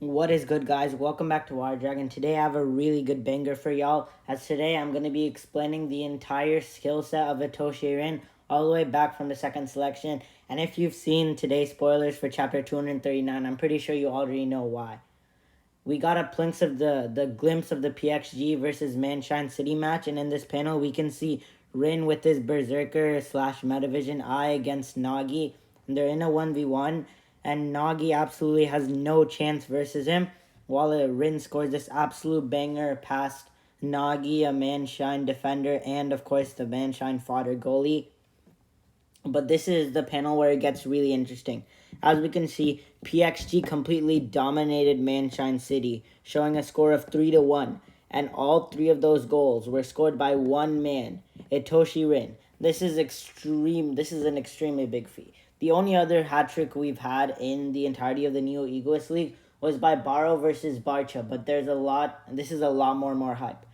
What is good, guys? Welcome back to Water Dragon. Today I have a really good banger for y'all, as today I'm going to be explaining the entire skill set of Itoshi Rin all the way back from the second selection. And if you've seen today's spoilers for chapter 239, I'm pretty sure you already know why. We got a glimpse of the PXG versus Manshine City match, and in this panel we can see Rin with his Berserker slash Metavision eye against Nagi, and they're in a 1v1, and Nagi absolutely has no chance versus him, while Rin scores this absolute banger past Nagi, a Manshine defender, and of course the Manshine fodder goalie. But this is the panel where it gets really interesting. As we can see, PXG completely dominated Manshine City, showing a score of 3-1. And all three of those goals were scored by one man, Itoshi Rin. This is an extremely big feat. The only other hat trick we've had in the entirety of the Neo Egoist League was by Baro versus Barcha, but this is a lot more hype.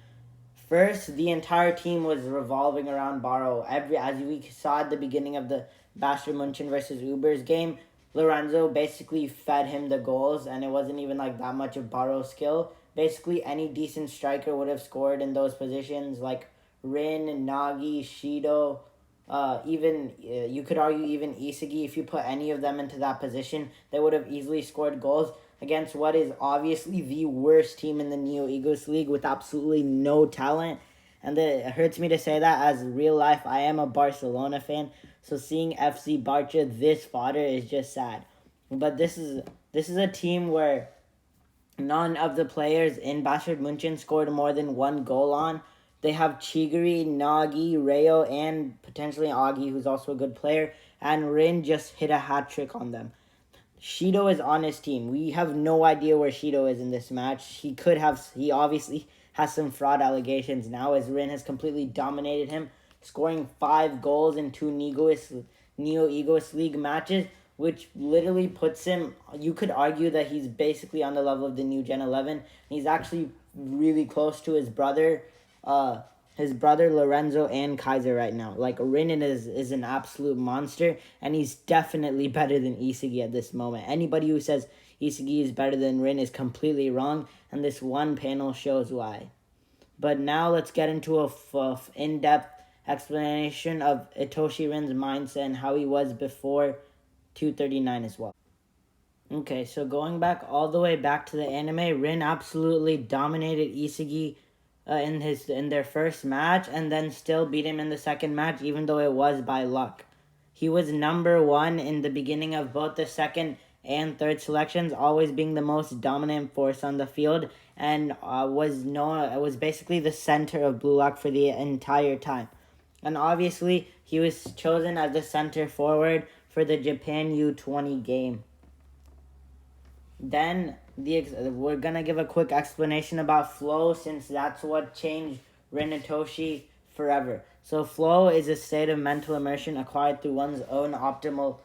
First, the entire team was revolving around Baro. As we saw at the beginning of the Bastard Munchen versus Uber's game, Lorenzo basically fed him the goals, and it wasn't even like that much of Baro's skill. Basically, any decent striker would have scored in those positions, like Rin, Nagi, Shidou, you could argue even Isagi. If you put any of them into that position, they would have easily scored goals against what is obviously the worst team in the Neo Egos League with absolutely no talent. And it hurts me to say that, as real life I am a Barcelona fan, so seeing FC Barca this fodder is just sad. But this is a team where none of the players in Bastard Munchen scored more than one goal on. They have Chigiri, Nagi, Rayo, and potentially Agi, who's also a good player, and Rin just hit a hat trick on them. Shidou is on his team. We have no idea where Shidou is in this match. He obviously has some fraud allegations now, as Rin has completely dominated him, scoring 5 goals in 2 Neo Egoist League matches, which literally puts him, you could argue that he's basically on the level of the new Gen 11. He's actually really close to his brother Lorenzo and Kaiser right now. Like, Rin is an absolute monster, and he's definitely better than Isagi at this moment. Anybody who says Isagi is better than Rin is completely wrong, and this one panel shows why. But now let's get into a in-depth explanation of Itoshi Rin's mindset and how he was before 239 as well. Okay, so going back all the way back to the anime, Rin absolutely dominated Isagi in their first match, and then still beat him in the second match, even though it was by luck. He was number 1 in the beginning of both the second and third selections, always being the most dominant force on the field, and was basically the center of Blue Lock for the entire time. And obviously, he was chosen as the center forward for the Japan U20 game. Then we're gonna give a quick explanation about flow, since that's what changed Rin Itoshi forever. So flow is a state of mental immersion acquired through one's own optimal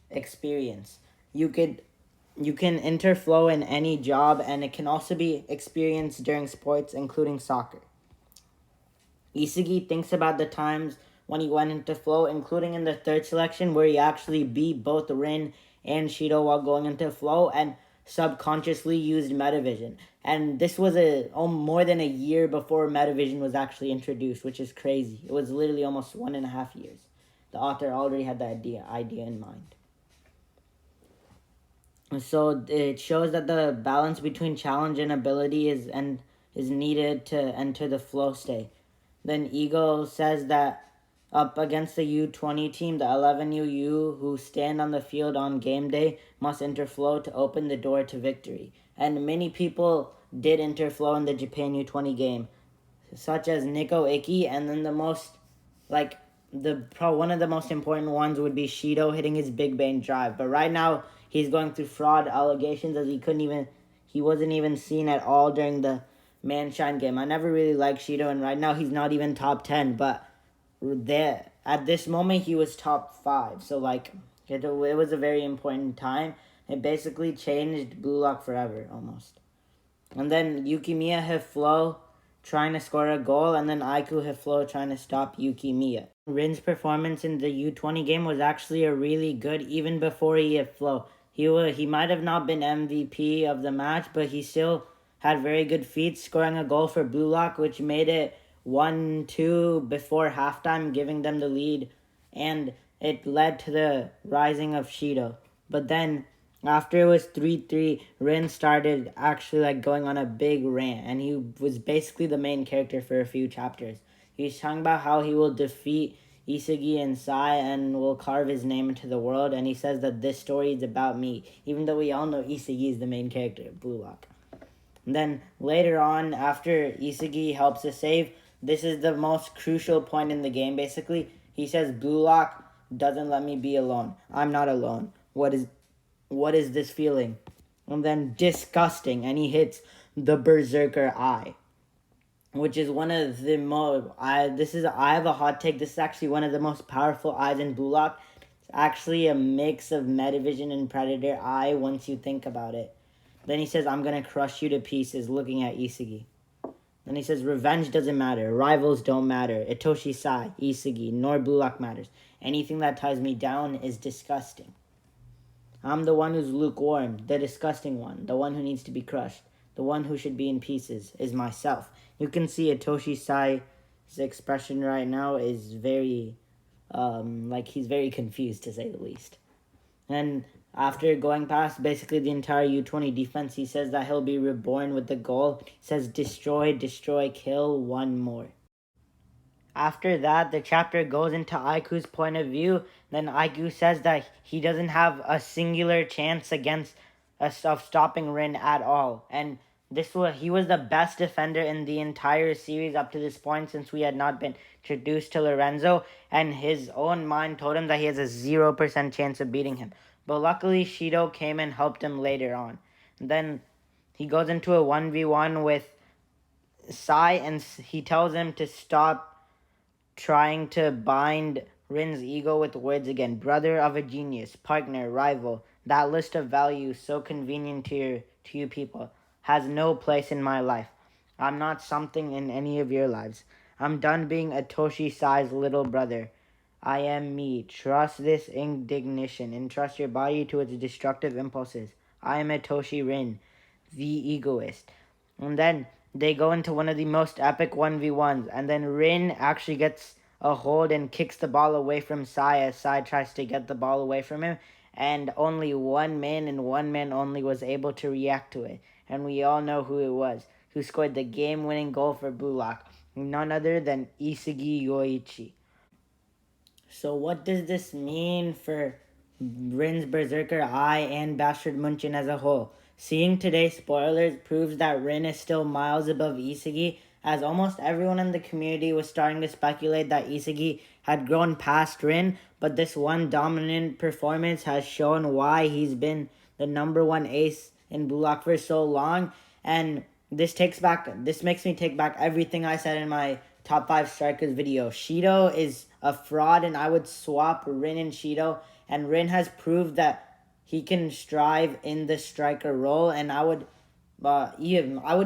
experience. You can enter flow in any job, and it can also be experienced during sports, including soccer. Isagi thinks about the times when he went into flow, including in the third selection, where he actually beat both Rin and Shidou while going into flow, and subconsciously used metavision. And this was more than a year before metavision was actually introduced, which is crazy. It was literally almost 1.5 years. The author already had the idea in mind. So it shows that the balance between challenge and ability is needed to enter the flow state. Then Ego says that up against the U20 team, the 11 UU who stand on the field on game day must enter flow to open the door to victory. And many people did enter flow in the Japan U20 game, such as Nico Iki, and then one of the most important ones would be Shidou hitting his big bang drive. But right now, he's going through fraud allegations, as he wasn't even seen at all during the Manshine game. I never really liked Shidou, and right now he's not even top 10, but at this moment he was top 5. So it was a very important time. It basically changed Blue Lock forever, almost. And then Yukimiya hit flow trying to score a goal, and then Aiku hit flow trying to stop Yukimiya. Rin's performance in the U20 game was actually a really good, even before he hit flow. He might have not been MVP of the match, but he still had very good feats, scoring a goal for Blue Lock, which made it 1-2 before halftime, giving them the lead, and it led to the rising of Shidou. But then, after it was 3-3, Rin started actually like going on a big rant, and he was basically the main character for a few chapters. He's talking about how he will defeat Isagi and Sae and will carve his name into the world, and he says that this story is about me, even though we all know Isagi is the main character of Blue Lock. And then later on, after Isagi helps us save, this is the most crucial point in the game, basically. He says, Blue Lock doesn't let me be alone. I'm not alone. What is this feeling? And then disgusting, and he hits the Berserker Eye, which is one of the most, I have a hot take. This is actually one of the most powerful eyes in Blue Lock. It's actually a mix of Metavision and Predator Eye once you think about it. Then he says, I'm going to crush you to pieces, looking at Isagi. Then he says, revenge doesn't matter. Rivals don't matter. Itoshi Sae, Isagi, nor Blue Lock matters. Anything that ties me down is disgusting. I'm the one who's lukewarm, the disgusting one, the one who needs to be crushed. The one who should be in pieces is myself. You can see Itoshi Sae's expression right now is very, he's very confused, to say the least. And after going past basically the entire U20 defense, he says that he'll be reborn with the goal. He says, destroy, destroy, kill, one more. After that, the chapter goes into Aiku's point of view. Then Aiku says that he doesn't have a singular chance against of stopping Rin at all. And he was the best defender in the entire series up to this point, since we had not been introduced to Lorenzo. And his own mind told him that he has a 0% chance of beating him. But luckily, Shidou came and helped him later on. And then he goes into a 1v1 with Sae, and he tells him to stop trying to bind Rin's ego with words again. Brother of a genius, partner, rival. That list of values, so convenient to you people, has no place in my life. I'm not something in any of your lives. I'm done being Itoshi Sae's little brother. I am me. Trust this indignation and trust your body to its destructive impulses. I am Itoshi Rin, the egoist. And then they go into one of the most epic 1v1s, and then Rin actually gets a hold and kicks the ball away from Sae as Sae tries to get the ball away from him, and only one man and one man only was able to react to it. And we all know who it was, who scored the game-winning goal for Blue Lock, none other than Isagi Yoichi. So what does this mean for Rin's Berserker Eye and Bastard Munchen as a whole? Seeing today's spoilers proves that Rin is still miles above Isagi, as almost everyone in the community was starting to speculate that Isagi had grown past Rin, but this one dominant performance has shown why he's been the #1 ace in Blue Lock for so long, and this makes me take back everything I said in my top 5 strikers video. Shidou is a fraud, and I would swap Rin and Shidou, and Rin has proved that he can strive in the striker role, and I would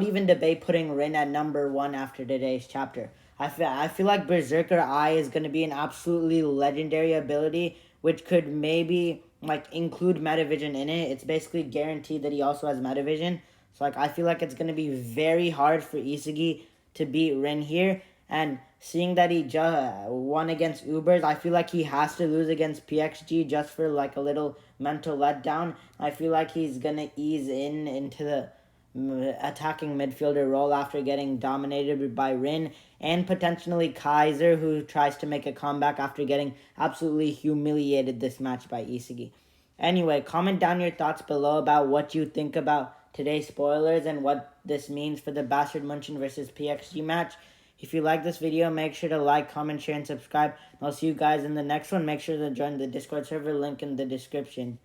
even debate putting Rin at #1 after today's chapter. I feel like Berserker Eye is going to be an absolutely legendary ability, which could maybe include Metavision in it. It's basically guaranteed that he also has Metavision. So I feel like it's going to be very hard for Isagi to beat Rin here. And seeing that he won against Ubers, I feel like he has to lose against PXG just for a little mental letdown. I feel like he's going to ease into the attacking midfielder role after getting dominated by Rin, and potentially Kaiser, who tries to make a comeback after getting absolutely humiliated this match by Isagi. Anyway, comment down your thoughts below about what you think about today's spoilers and what this means for the Bastard Munchen versus PXG match. If you like this video, make sure to like, comment, share, and subscribe. I'll see you guys in the next one. Make sure to join the Discord server, link in the description.